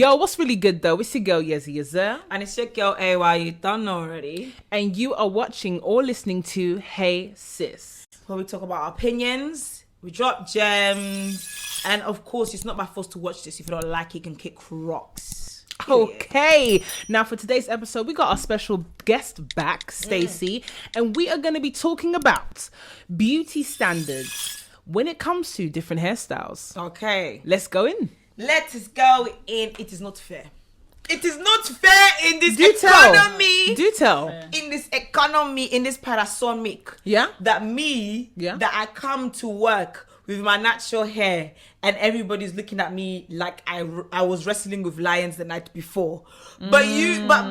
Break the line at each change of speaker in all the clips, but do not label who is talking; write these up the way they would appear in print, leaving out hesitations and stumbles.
Yo, what's really good though? It's your girl Yezziyezzir.
And it's your girl AY, you don't know already.
And you are watching or listening to Hey Sis,
where we talk about our opinions, we drop gems, and of course, it's not by force to watch this. If you don't like it, you can kick rocks.
Okay, now for today's episode, we got our special guest back, Stacey, and we are going to be talking about beauty standards when it comes to different hairstyles.
Okay.
Let's go in.
Let us go in. It is not fair. It is not fair in this
economy.
Do
tell.
In this economy, in this parasonic.
Yeah.
That I come to work with my natural hair and everybody's looking at me like I was wrestling with lions the night before. But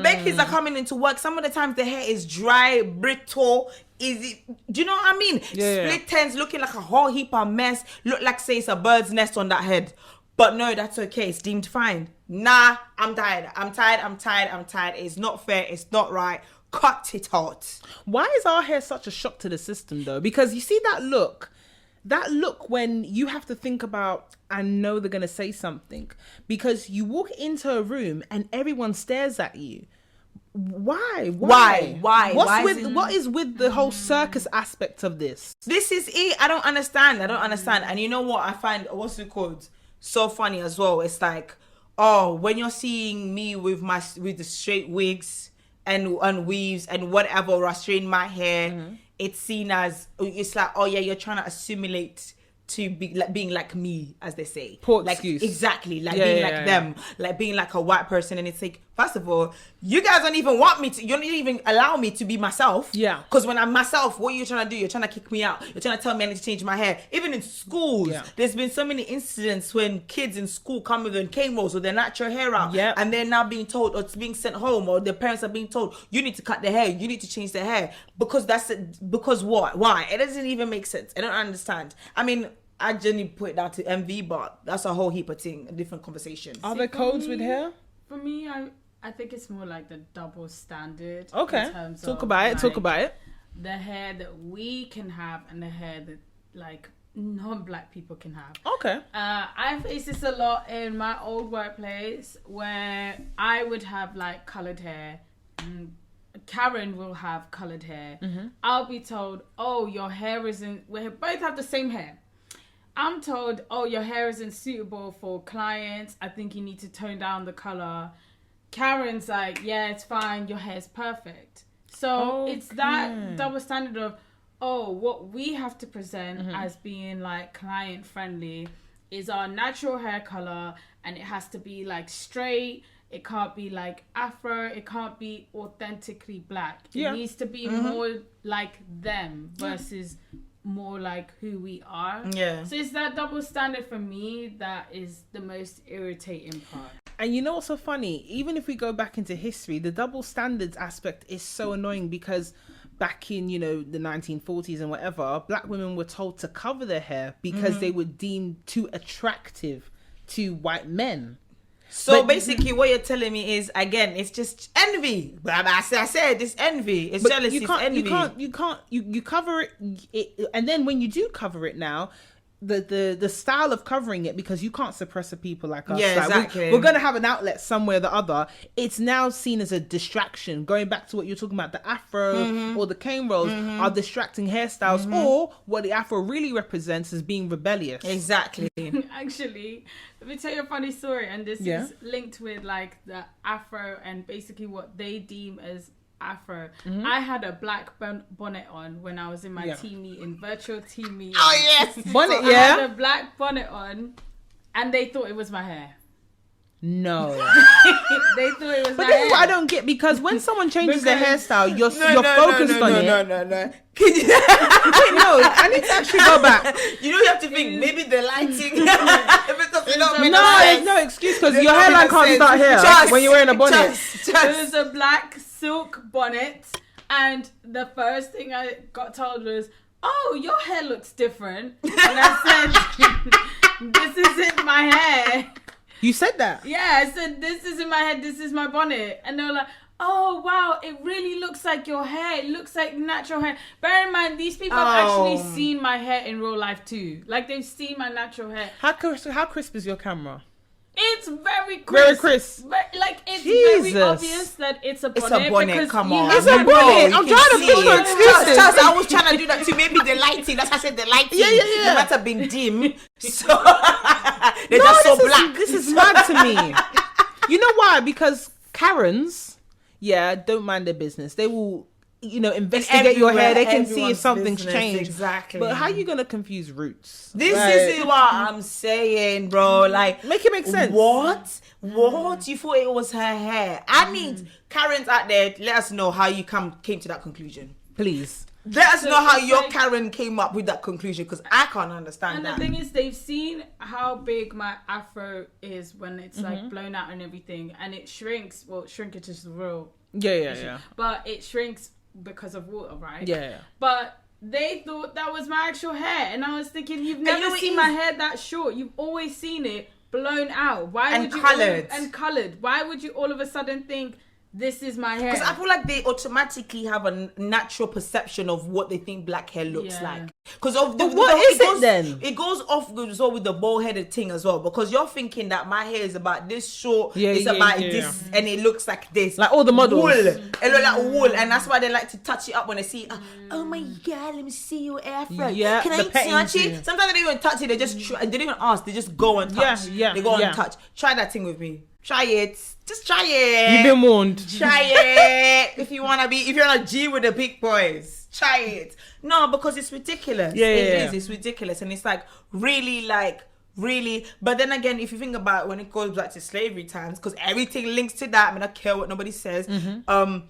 Becky's are coming into work. Some of the times the hair is dry, brittle. Do you know what I mean?
Yeah.
Split ends, looking like a whole heap of mess. Look like, say, it's a bird's nest on that head. But no, that's okay. It's deemed fine. Nah, I'm tired. It's not fair. It's not right. Cut it out.
Why is our hair such a shock to the system though? Because you see that look when you have to think about, I know they're going to say something. Because you walk into a room and everyone stares at you. Why? What is with the whole circus aspect of this?
This is it. I don't understand. And you know what? I find, what's it called? So funny as well. It's like, when you're seeing me with the straight wigs and weaves and whatever, or I straighten my hair, it's seen as, it's like, oh yeah, you're trying to assimilate to be like being like me, as they say.
Poor
like
excuse.
Exactly. Like being like them. Like being like a white person. And it's like, first of all, you guys don't even want me to, you don't even allow me to be myself.
Yeah.
Because when I'm myself, what are you trying to do? You're trying to kick me out. You're trying to tell me I need to change my hair. Even in schools, there's been so many incidents when kids in school come with their cane rolls or their natural hair out.
Yep.
And they're now being told, or it's being sent home, or their parents are being told, you need to cut their hair. You need to change their hair. Because what? Why? It doesn't even make sense. I don't understand. I mean, I genuinely put it down to MV, but that's a whole heap of thing, a different conversation.
Are there codes with hair?
For me, I think it's more like the double standard.
Okay.
In terms
Talk
of,
about it.
The hair that we can have and the hair that like non-black people can have.
Okay.
I face this a lot in my old workplace where I would have like colored hair. Karen will have colored hair. I'll be told, oh, your hair isn't, we both have the same hair. I'm told, oh, your hair isn't suitable for clients. I think you need to tone down the color. Karen's like, yeah, it's fine. Your hair's perfect. So it's that double standard of, what we have to present as being like client friendly is our natural hair color, and it has to be like straight. It can't be like afro. It can't be authentically black. It needs to be more like them versus more like who we are. So it's that double standard for me that is the most irritating part.
And you know what's so funny? Even if we go back into history, the double standards aspect is so annoying because back in, the 1940s and whatever, black women were told to cover their hair because they were deemed too attractive to white men.
So basically what you're telling me is, again, it's just envy. But I said it's envy. It's jealousy. It's envy.
You cover it, and then when you do cover it now, the style of covering it, because you can't suppress a people like us.
Yeah,
like
exactly.
We're going to have an outlet somewhere or the other. It's now seen as a distraction. Going back to what you're talking about, the afro or the cane rolls are distracting hairstyles, or what the afro really represents as being rebellious.
Exactly.
Actually, let me tell you a funny story, and this is linked with like the afro and basically what they deem as afro. I had a black bonnet on when I was in my team meeting, virtual team meeting.
Oh yes,
bonnet.
I had a black bonnet on, and they thought it was my hair.
No.
They thought it was
but
my
this
hair.
is what I don't get, because when someone changes their hairstyle, you're focused on it.
No.
Wait, no, I need to actually go back.
You have to think, maybe the lighting. Because
there's no excuse, because your hairline can't start here when you're wearing a bonnet.
It was a black silk bonnet, and the first thing I got told was, oh, your hair looks different. And I said, this isn't my hair.
You said that?
Yeah, I said, this isn't my head, this is my bonnet. And they were like, oh, wow, it really looks like your hair. It looks like natural hair. Bear in mind, these people have actually seen my hair in real life too. Like, they've seen my natural hair.
How crisp is your camera?
It's very crisp.
Very crisp.
Like, it's
Jesus.
very obvious that it's a bonnet.
It's a bonnet,
because
come
you
on.
have
It's a
to
bonnet.
know.
I'm trying to push for excuses.
Charles, I was trying to do that too. Maybe the lighting. That's why I said the lighting.
Yeah.
It might have been dim. So they're just so black.
This is mad to me. You know why? Because Karens, don't mind their business. They will, investigate your hair. They can see if
Everyone's
something's
business,
changed.
exactly.
But how you gonna confuse roots?
This
Right.
is what I'm saying, bro. Like,
Make it make sense.
What? You thought it was her hair? I need Karens out there. Let us know how you came to that conclusion.
Please.
Let us know how
it's
your
like-
Karen came up with that conclusion, because I can't understand
And
that.
the thing is, they've seen how big my afro is when it's
Mm-hmm.
like blown out and everything, and it shrinks. Well, shrinkage is the real
Yeah.
but it shrinks because of water, right?
Yeah.
But they thought that was my actual hair, and I was thinking, you've never
know it
seen
is.
my hair that short. You've always seen it blown out. Why
And
would you
coloured.
colored? Why would you all of a sudden think this is my hair?
Because I feel like they automatically have a natural perception of what they think black hair looks
Yeah.
like. Because of the,
But what is it then?
It goes off as well with the bald headed thing as well. Because you're thinking that my hair is about this short, it's about this, and it looks like this.
Like all the models.
Wool. It look like wool, and that's why they like to touch it up when they see. Oh my god, let me see your afro.
Yeah,
Can
the
I
petting
touch
thing.
it? Sometimes they don't even touch it. They just they don't even ask. They just go and touch.
Yeah,
They go
yeah.
and touch. Try that thing with me. Try it. Just try it.
You've been warned.
Try it if you want to be. If you're on a G with the big boys, try it. No, because it's ridiculous.
Yeah.
It is. It's ridiculous, and it's really. But then again, if you think about when it goes back to slavery times, because everything links to that. I mean, I don't care what nobody says.
Mm-hmm.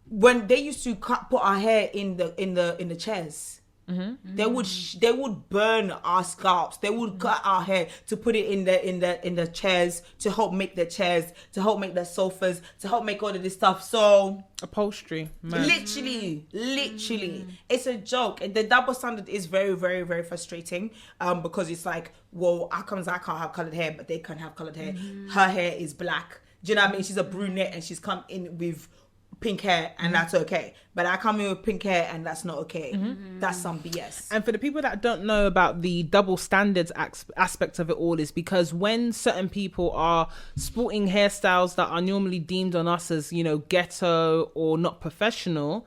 When they used to put our hair in the chairs.
Mm-hmm.
They would burn our scalps. They would cut our hair to put it in the chairs, to help make the chairs, to help make the sofas, to help make all of this stuff. So
Upholstery. Man.
literally, it's a joke. And the double standard is very, very, very frustrating. Because it's like, well, how comes I can't have colored hair, but they can have colored hair? Her hair is black. Do you know what I mean? She's a brunette and she's come in with pink hair, and that's okay. But I come in with pink hair, and that's not okay. That's some BS.
And for the people that don't know about the double standards aspect of it all, is because when certain people are sporting hairstyles that are normally deemed on us as, ghetto or not professional,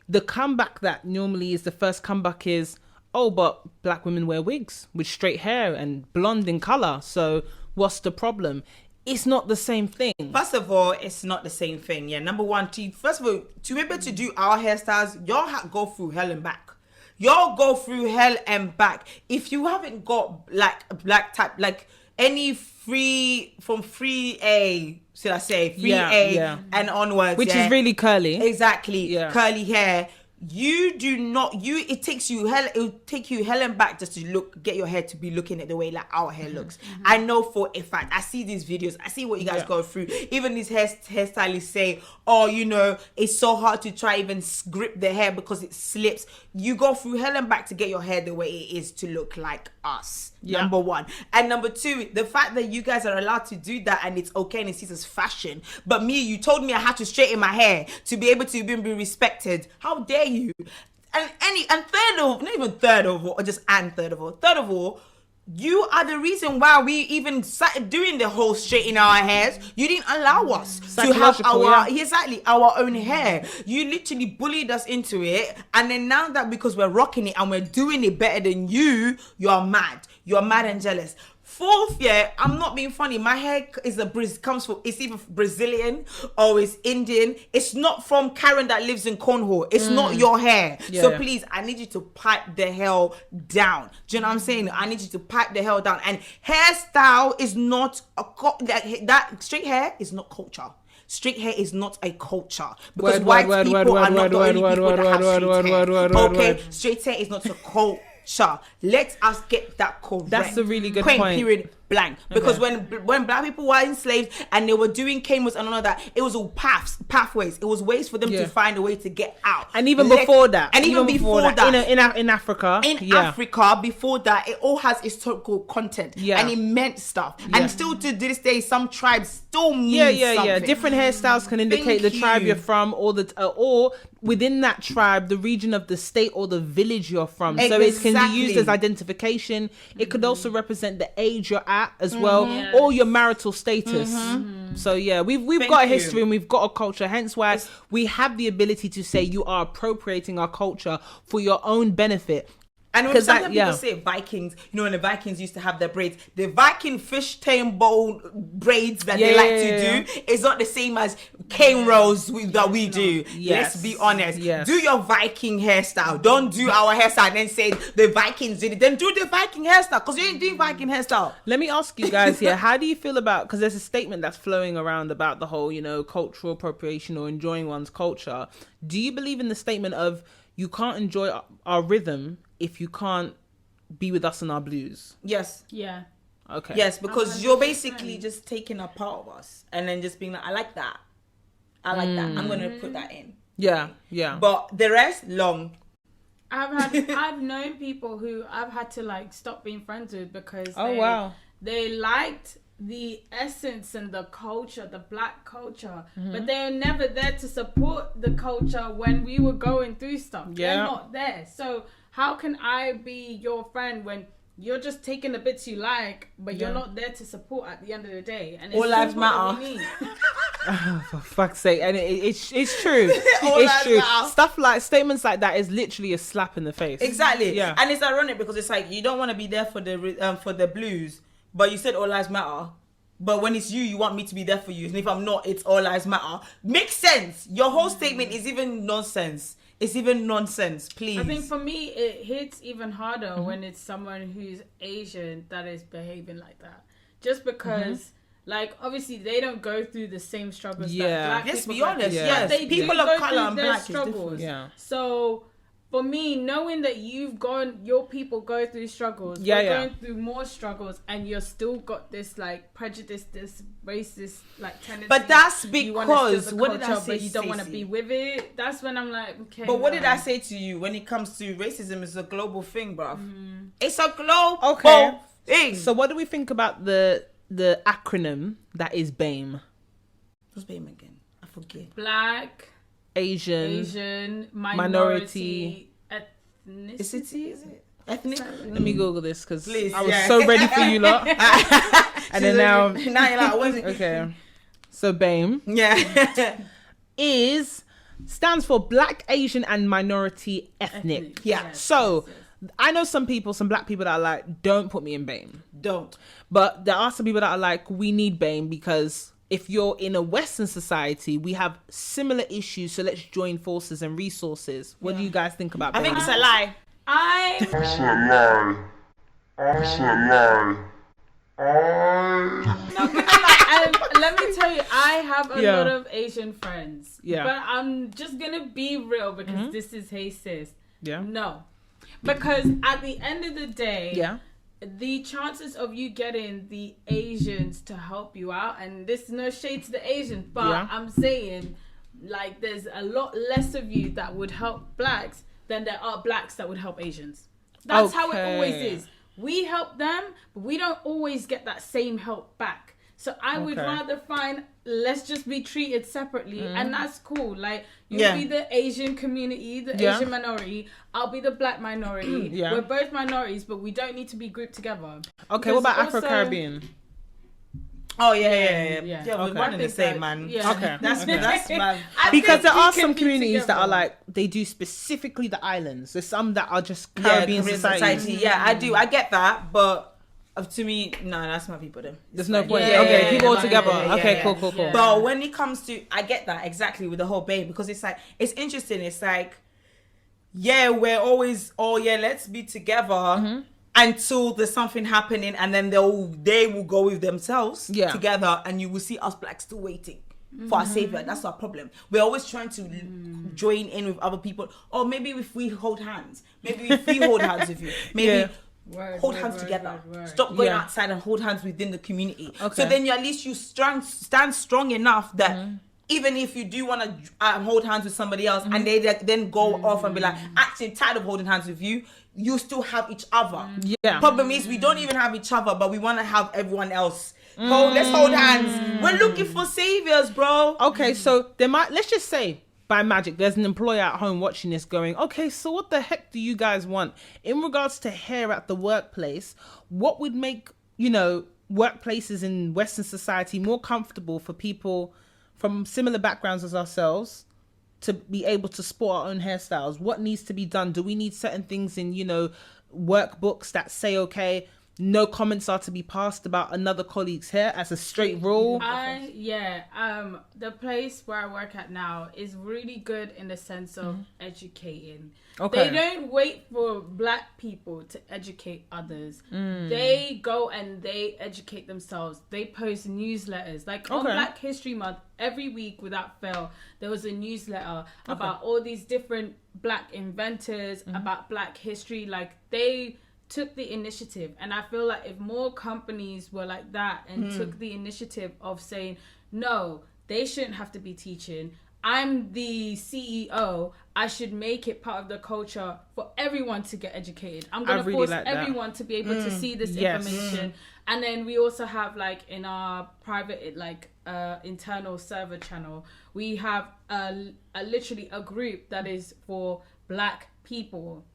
the comeback that normally is the first comeback is, oh, but black women wear wigs with straight hair and blonde in color. So what's the problem? It's not the same thing.
First of all, it's not the same thing. Yeah, number one, first of all, to be able to do our hairstyles, y'all go through hell and back. Y'all go through hell and back. If you haven't got black type, like any free 3A, should I say 3A and onwards,
which is really curly.
Exactly, curly hair. You do not. It takes you hell. It will take you hell and back just to get your hair to be looking at the way like our hair looks. I know for a fact. I see these videos. I see what you guys go through. Even these hairstylists say, "Oh, it's so hard to try even grip the hair because it slips." You go through hell and back to get your hair the way it is to look like us.
Yeah.
Number one. And number two, the fact that you guys are allowed to do that and it's okay and it sees as fashion. But me, you told me I had to straighten my hair to be able to even be respected. How dare you? Third of all, you are the reason why we even started doing the whole straightening our hairs. You didn't allow us to have our own hair. You literally bullied us into it, and then now that because we're rocking it and we're doing it better than you, you're mad. You're mad and jealous. Fourth, I'm not being funny. My hair it's either Brazilian or it's Indian. It's not from Karen that lives in Cornwall. It's not your hair.
Yeah.
So please, I need you to pipe the hell down. Do you know what I'm saying? I need you to pipe the hell down. And hairstyle is not that straight hair is not culture. Straight hair is not a culture because white people are not the only people that have straight hair. Okay, straight hair is not a culture. Let us get that correct.
That's a really good point.
Period. Blank. Because when black people were enslaved and they were doing cameras and all of that, it was all pathways. It was ways for them to find a way to get out.
And even before that. In Africa.
Africa, before that, it all has historical content. Yeah. And it meant stuff. Yeah. And still to this day, some tribes still mean something. Yeah.
Different hairstyles can indicate the tribe you're from or within that tribe, the region of the state or the village you're from. Exactly. So it can be used as identification. It could also represent the age you're at. hat as well,
Yes.
or your marital status. So yeah, we've got a
you.
history and we've got a culture, hence why we have the ability to say you are appropriating our culture for your own benefit.
And when
'Cause
sometimes
that-
people say Vikings, you know, when the Vikings used to have their braids, the Viking fish tail bowl braids that they like to do is not the same as cane rolls that we do.
Yes.
Let's be honest.
Yes.
Do your Viking hairstyle. Don't do our hairstyle and then say the Vikings did it. Then do the Viking hairstyle, because you ain't doing Viking hairstyle.
Let me ask you guys here, how do you feel about, because there's a statement that's flowing around about the whole, you know, cultural appropriation or enjoying one's culture. Do you believe in the statement of you can't enjoy our rhythm if you can't be with us in our blues?
Yes.
Yeah.
Okay.
Yes, because
100%.
you're basically just taking a part of us and then just being like, I like that. I like that. I'm going to put that in.
Yeah. Yeah.
But the rest, long.
I've known people who I've had to like stop being friends with because they liked the essence and the culture, the black culture, but they're never there to support the culture when we were going through stuff.
Yeah.
They're not there. So how can I be your friend when you're just taking the bits you like, but you're not there to support at the end of the day? And
All lives
simple
matter.
as we need.
For fuck's sake. And it's true.
All
It's
lives
true.
matter.
Stuff like, statements like that is literally a slap in the face.
Exactly.
Yeah.
And it's ironic because it's like you don't want to be there for the blues, but you said all lives matter. But when it's you want me to be there for you. And if I'm not, it's all lives matter. Makes sense. Your whole statement is even nonsense. It's even nonsense, please.
I think for me, it hits even harder when it's someone who's Asian that is behaving like that. Just because, like, obviously they don't go through the same struggles
Yeah.
that black
Let's
people
be
go
honest,
through.
yes.
They
People
do
of
go
colour
through
and
their
black is different.
struggles.
Yeah.
So for me, knowing that your people go through struggles, we're going through more struggles, and you're still got this like prejudice, this racist like tendency.
But that's
you wanna steal
because
the
what did I
culture,
say?
but you don't want to
Stacey?
be with it. That's when I'm like, okay.
But what
no.
did I say to you when it comes to racism? It's a global thing, bruv. It's a global
Okay.
thing.
So what do we think about the acronym that is BAME?
What's BAME again? I forget.
Black,
Asian,
minority,
Ethnicity, is it? Ethnic?
Let me Google this because
Please,
I was
yeah.
so ready for you lot. And then now,
now you're like, what's it?
okay. So BAME
Yeah.
stands for Black, Asian, and Minority Ethnic.
Yeah.
Yes,
So
yes, yes.
I know some black people that are like, don't put me in BAME.
Don't.
But there are some people that are like, we need BAME because if you're in a Western society, we have similar issues. So let's join forces and resources. What do you guys think about BAME?
I think it's a lie.
I and let me tell you, I have a
Yeah.
lot of Asian friends.
Yeah.
But I'm just gonna be real because this is Hey Sis.
Yeah.
No. Because at the end of the day,
Yeah.
the chances of you getting the Asians to help you out, and this is no shade to the Asians, but
Yeah.
I'm saying like there's a lot less of you that would help blacks than there are blacks that would help Asians. That's how it always
Okay.
is. We help them, but we don't always get that same help back. So I would
Okay.
rather find, let's just be treated separately, and that's cool. Like, you'll
Yeah.
be the Asian community, the
Yeah.
Asian minority, I'll be the black minority.
Yeah.
We're both minorities, but we don't need to be grouped together.
Okay, what about
Because also-
Afro-Caribbean?
Oh yeah.
Yeah.
Yeah, we're
Okay.
one in the
think
same,
that-
man.
yeah.
Okay.
That's
Okay.
that's man.
I
Because
think
there
we
are
can
some
be
communities that are
together.
like, they do specifically the islands. There's some that are just
Yeah,
Caribbean society.
Yeah, I do. I get that, but to me, no, that's my people. Then
There's no point.
Yeah,
okay,
yeah,
keep
yeah,
it all
yeah,
together.
yeah,
okay,
yeah.
cool.
Yeah.
But when it comes to, I get that exactly with the whole babe, because it's like, it's interesting. It's like, yeah, we're always, let's be together until there's something happening, and then they will go with themselves together, and you will see us blacks still waiting for our savior. That's our problem. We're always trying to join in with other people. Or maybe if we hold hands, maybe if we hold hands with you, maybe. Hold hands together. Stop going outside and hold hands within the community.
Okay.
So then you at least you stand strong enough that even if you do want to hold hands with somebody else and they then go off and be like, actually tired of holding hands with you, you still have each other.
Yeah.
Problem is we don't even have each other, but we want to have everyone else. Let's hold hands. We're looking for saviors, bro.
Okay, so let's just say, by magic, there's an employer at home watching this going, okay, so what the heck do you guys want? In regards to hair at the workplace, what would make, workplaces in Western society more comfortable for people from similar backgrounds as ourselves to be able to sport our own hairstyles? What needs to be done? Do we need certain things in, you know, workbooks that say, okay, no comments are to be passed about another colleague's hair as a straight rule?
The place where I work at now is really good in the sense of educating.
Okay.
They don't wait for black people to educate others. They go and they educate themselves. They post newsletters. Like on Black History Month, every week without fail, there was a newsletter about all these different black inventors, about black history. Like they took the initiative, and I feel like if more companies were like that and took the initiative of saying, no, they shouldn't have to be teaching, I'm the CEO, I should make it part of the culture for everyone to get educated. I'm going to force everyone to be able to see this information. And then we also have, like, in our private, like, internal server channel, we have literally a group that is for black people.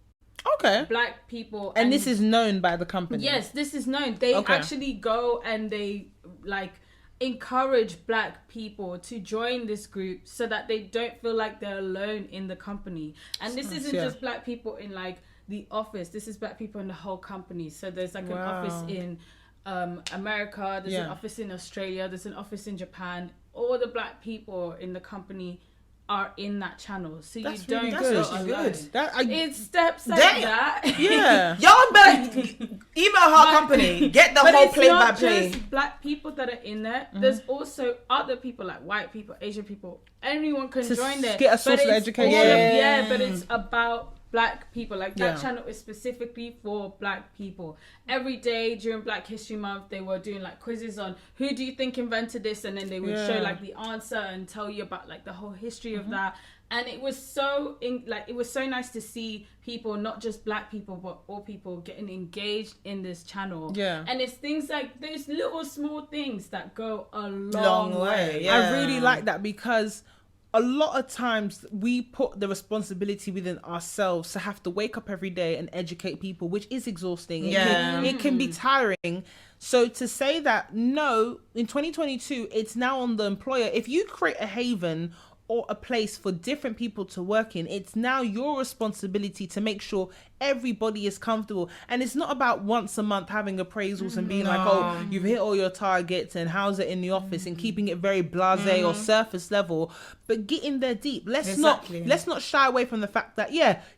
Okay.
Black people.
And this is known by the company?
Yes, this is known. They actually go and they, like, encourage black people to join this group so that they don't feel like they're alone in the company. And this isn't just black people in, like, the office. This is black people in the whole company. So there's, like, an office in America. There's an office in Australia. There's an office in Japan. All the black people in the company are in that channel, so you don't feel alone. It's steps like that.
Yeah. Y'all better email her company, get the whole play by play.
Just black people that are in there. There's also other people like white people, Asian people. Anyone can join there.
Get a source of education.
But it's about black people. Like that channel is specifically for black people. Every day during Black History Month, they were doing like quizzes on who do you think invented this, and then they would show like the answer and tell you about like the whole history of that. And it was so it was so nice to see people, not just black people but all people, getting engaged in this channel. And it's things like those little small things that go a long way.
I really like that, because a lot of times we put the responsibility within ourselves to have to wake up every day and educate people, which is exhausting. It can be tiring. So to say that, no, in 2022, it's now on the employer. If you create a haven or a place for different people to work in, it's now your responsibility to make sure everybody is comfortable. And it's not about once a month having appraisals and being like, oh, you've hit all your targets and how's it in the office, and keeping it very blasé or surface level, but getting there deep. Let's not shy away from the fact that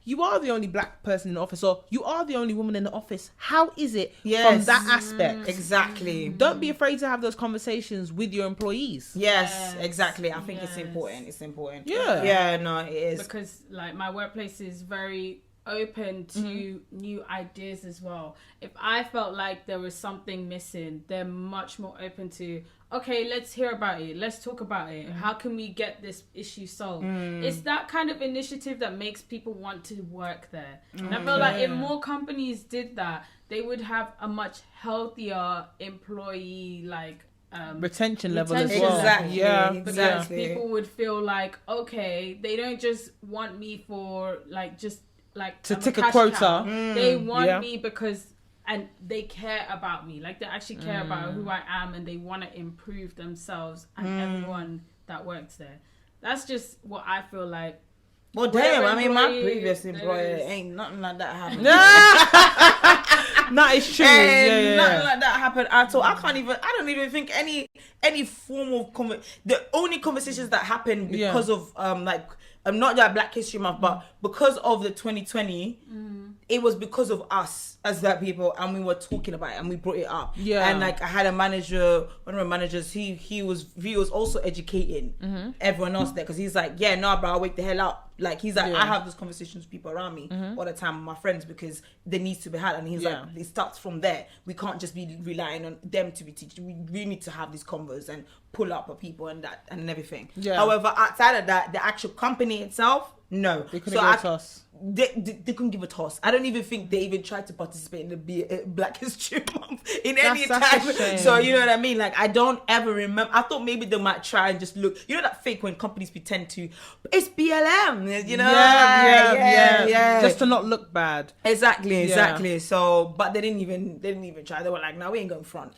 you are the only black person in the office, or you are the only woman in the office. How is it from that aspect?
Exactly.
Don't be afraid to have those conversations with your employees.
Yes, exactly. I think it's important. It's important. No, it is,
because like my workplace is very open to new ideas as well. If I felt like there was something missing, they're much more open to, okay, let's hear about it, let's talk about it, how can we get this issue solved? It's that kind of initiative that makes people want to work there. And I feel like if more companies did that, they would have a much healthier employee
retention level as well.
Exactly.
Because people would feel like, okay, they don't just want me for to
tick a quota.
They want me because, and they care about me. Like they actually care about who I am, and they want to improve themselves and everyone that works there. That's just what I feel like.
Well, damn, I mean, my previous employer ain't nothing like that happened.
That is true.
Nothing like that happened at all. I don't even think any form of the only conversations that happened because of not that Black History Month, but because of the 2020, it was because of us as black people, and we were talking about it and we brought it up. And like I had a manager, one of my managers, he was also educating everyone else there, because he's like, bro, I'll wake the hell up. Like he's like, I have those conversations with people around me all the time, with my friends, because there needs to be had. And he's like, it starts from there. We can't just be relying on them to be teaching. We really need to have these convos and pull up for people and that and everything. However, outside of that, the actual company itself, No.
They couldn't give a toss.
They couldn't give a toss. I don't even think they even tried to participate in the Black History Month in any time. So you know what I mean? Like, I don't ever remember. I thought maybe they might try and just look. You know that fake when companies pretend to, it's BLM. You know? Yeah.
Just to not look bad.
Exactly. So, but they didn't even try. They were like, "No, we ain't going front.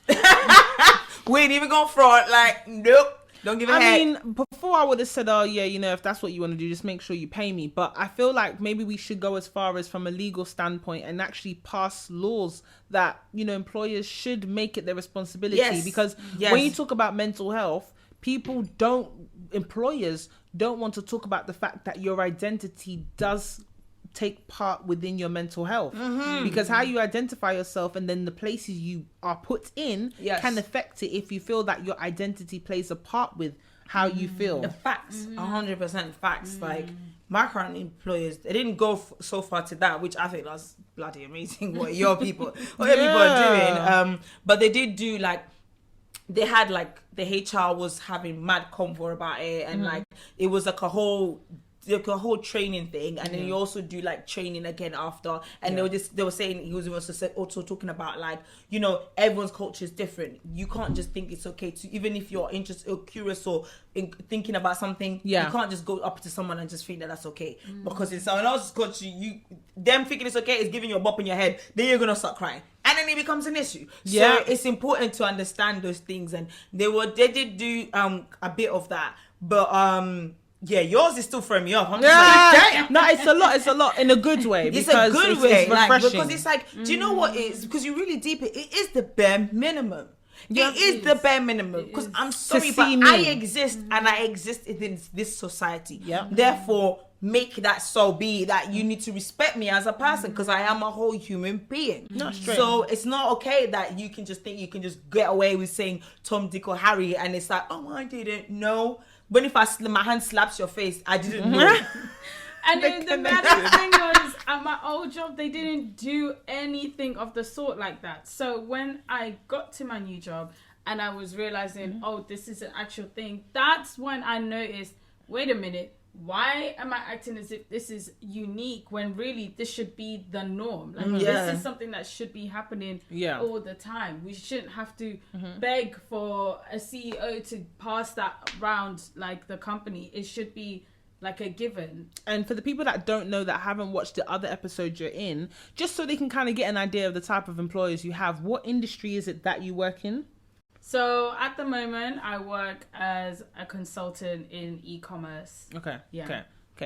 We ain't even going front." Like, nope. Don't give a heck.
I mean, before I would have said, oh, yeah, you know, if that's what you want to do, just make sure you pay me. But I feel like maybe we should go as far as from a legal standpoint and actually pass laws that, you know, employers should make it their responsibility.
Yes.
Because when you talk about mental health, employers don't want to talk about the fact that your identity does take part within your mental health, because how you identify yourself and then the places you are put in can affect it if you feel that your identity plays a part with how you feel.
The facts, 100% facts. Like, my current employers, they didn't go so far to that, which I think that's bloody amazing what your people are doing. But they did do, like, they had, like, the HR was having mad convo about it, and like it was like a whole training thing, and then you also do like training again after, and they were saying, he was also talking about, like, you know, everyone's culture is different. You can't just think it's okay to, even if you're interested or curious or thinking about something, you can't just go up to someone and just think that that's okay because it's someone else's culture. Them thinking it's okay is giving you a bop in your head, then you're gonna start crying, and then it becomes an issue. So it's important to understand those things, and they did do a bit of that, but yeah, yours is still throwing me off. I'm just like, damn.
No, it's a lot in a good way.
It's a good way,
it's
like, because it's like, do you know what it is? Because you really deep it is the bare minimum. It is the bare minimum. Because I'm sorry, but I exist and I exist in this society. Therefore, make that so be that you need to respect me as a person, because I am a whole human being. So it's not okay that you can just think you can just get away with saying Tom, Dick, or Harry, and it's like, oh, I didn't know. When if my hand slaps your face, I didn't know.
And then the maddest thing was, at my old job, they didn't do anything of the sort like that. So when I got to my new job and I was realizing, oh, this is an actual thing, that's when I noticed, wait a minute, why am I acting as if this is unique when really this should be the norm? Like, this is something that should be happening all the time. We shouldn't have to beg for a CEO to pass that around like the company. It should be like a given.
And for the people that don't know, that haven't watched the other episodes you're in, just so they can kind of get an idea of the type of employers you have, what industry is it that you work in?
So at the moment, I work as a consultant in e-commerce.
Okay.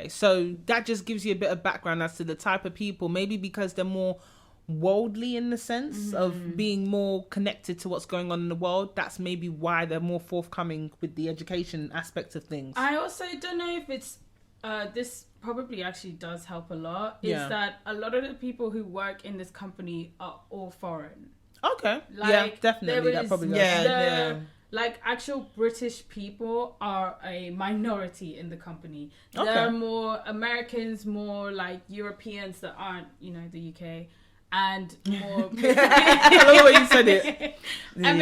So that just gives you a bit of background as to the type of people, maybe because they're more worldly in the sense of being more connected to what's going on in the world. That's maybe why they're more forthcoming with the education aspect of things.
I also don't know if it's this probably actually does help a lot. Is that a lot of the people who work in this company are all foreign.
Okay. Like, definitely. That probably does.
Like, actual British people are a minority in the company.
Okay.
There are more Americans, more like Europeans that aren't, you know, the UK, and more.
I love the way you said it.
And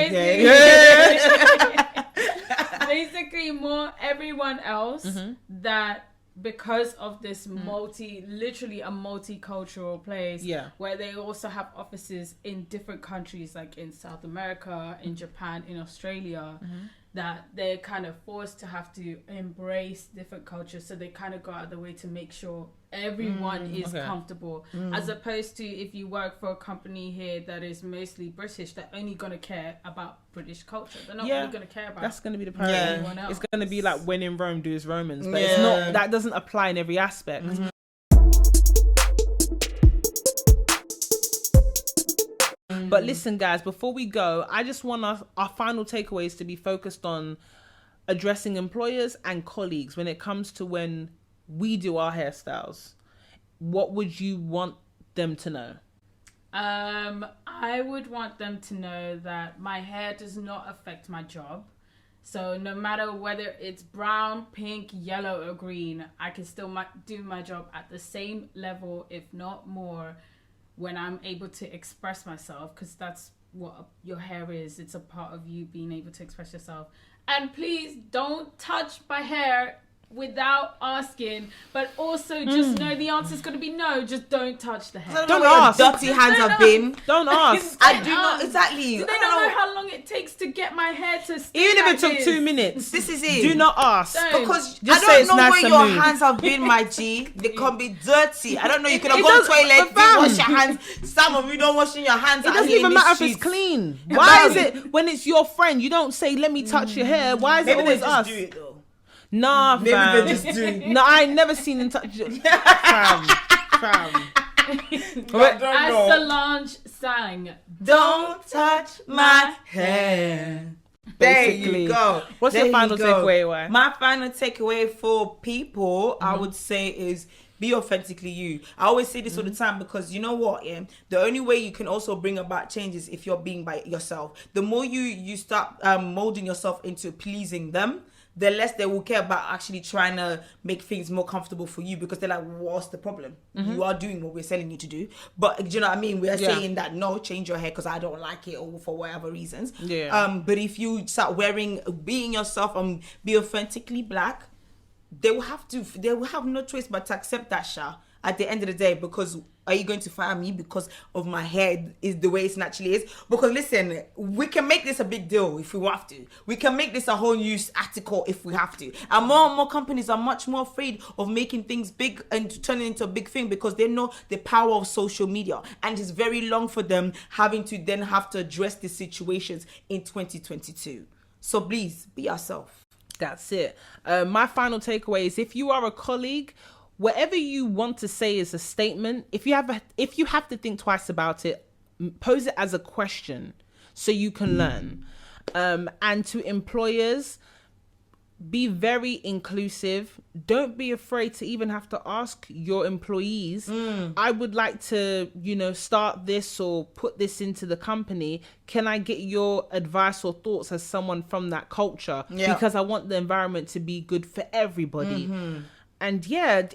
basically more everyone else that, because of this literally a multicultural place, where they also have offices in different countries, like in South America, in Japan, in Australia, that they're kind of forced to have to embrace different cultures. So they kind of go out of the way to make sure everyone is comfortable, as opposed to if you work for a company here that is mostly British, they're only going to care about British culture. They're not really going to care about
that's going to be the priority.
Anyone else.
It's going to be like, when in Rome, do as Romans, but it's not, that doesn't apply in every aspect. But listen, guys, before we go, I just want our final takeaways to be focused on addressing employers and colleagues when it comes to when we do our hairstyles. What would you want them to know?
I would want them to know that my hair does not affect my job. So no matter whether it's brown, pink, yellow, or green, I can still do my job at the same level, if not more, when I'm able to express myself, because that's what your hair is. It's a part of you being able to express yourself. And please don't touch my hair without asking, but also just know the answer's going to be no. Just don't touch the hair.
Don't ask. Dirty hands have been.
Don't ask.
I do not exactly.
Do they not know how long it takes to get my hair to stay
Even if
like
it took
this?
2 minutes.
This is it.
Do not ask.
Don't.
Because
Just
I
say
don't
it's
know
nice
where
and
your
moved.
hands have been, my G. They can be dirty. I don't know. You could have
It
gone to
does-
toilet,
but
didn't
fam,
wash your hands. Some of you don't washing your hands.
It doesn't even matter if it's clean. Why is it when it's your friend, you don't say, let me touch your hair? Why is it
Maybe they
always
just
us?
do it though.
Nah,
Maybe
fam.
they just do it.
No, I ain't never seen them touch it. Fam.
As Solange sang,
Don't touch my hair. There
Basically.
you go.
What's
There
your final
you go.
takeaway, Why?
My final takeaway for people, I would say, is be authentically you. I always say this all the time because you know what, yeah? The only way you can also bring about change is if you're being by yourself. The more you start molding yourself into pleasing them, the less they will care about actually trying to make things more comfortable for you, because they're like, what's the problem? You are doing what we're telling you to do. But do you know what I mean? We're saying that no, change your hair because I don't like it or for whatever reasons.
Yeah.
But if you start being yourself and be authentically black, they will have no choice but to accept that, Sha, at the end of the day. Because are you going to fire me because of my hair is the way it naturally is? Because listen, we can make this a big deal if we have to. We can make this a whole news article if we have to. And more companies are much more afraid of making things big and turning into a big thing because they know the power of social media. And it's very long for them having to then have to address these situations in 2022. So please, be yourself.
That's it. My final takeaway is if you are a colleague, whatever you want to say is a statement. If you have to think twice about it, pose it as a question so you can learn. And to employers, be very inclusive. Don't be afraid to even have to ask your employees, I would like to, start this or put this into the company. Can I get your advice or thoughts as someone from that culture?
Yeah.
Because I want the environment to be good for everybody. And yeah,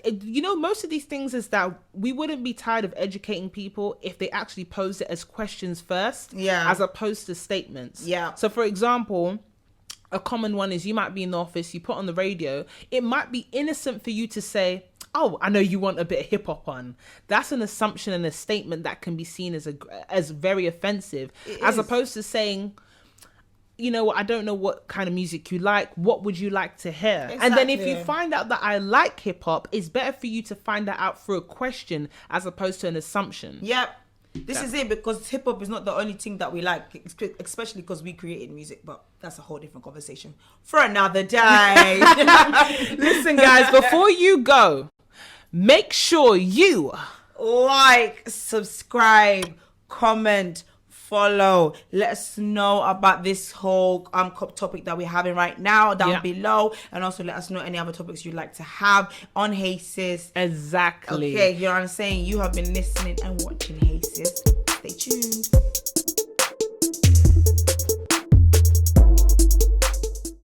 most of these things is that we wouldn't be tired of educating people if they actually posed it as questions first, as opposed to statements. Yeah. So for example, a common one is you might be in the office, you put on the radio. It might be innocent for you to say, oh, I know you want a bit of hip hop on. That's an assumption and a statement that can be seen as very offensive, as opposed to saying, I don't know what kind of music you like. What would you like to hear? Exactly. And then if you find out that I like hip hop, it's better for you to find that out through a question as opposed to an assumption.
Yep. This is it, because hip hop is not the only thing that we like, especially because we created music, but that's a whole different conversation for another day.
Listen, guys, before you go, make sure you
like, subscribe, comment, follow. Let us know about this whole topic that we're having right now down below, and also let us know any other topics you'd like to have on Hey Sis.
Exactly.
Okay, you know what I'm saying? You have been listening and watching Hey Sis. Stay tuned.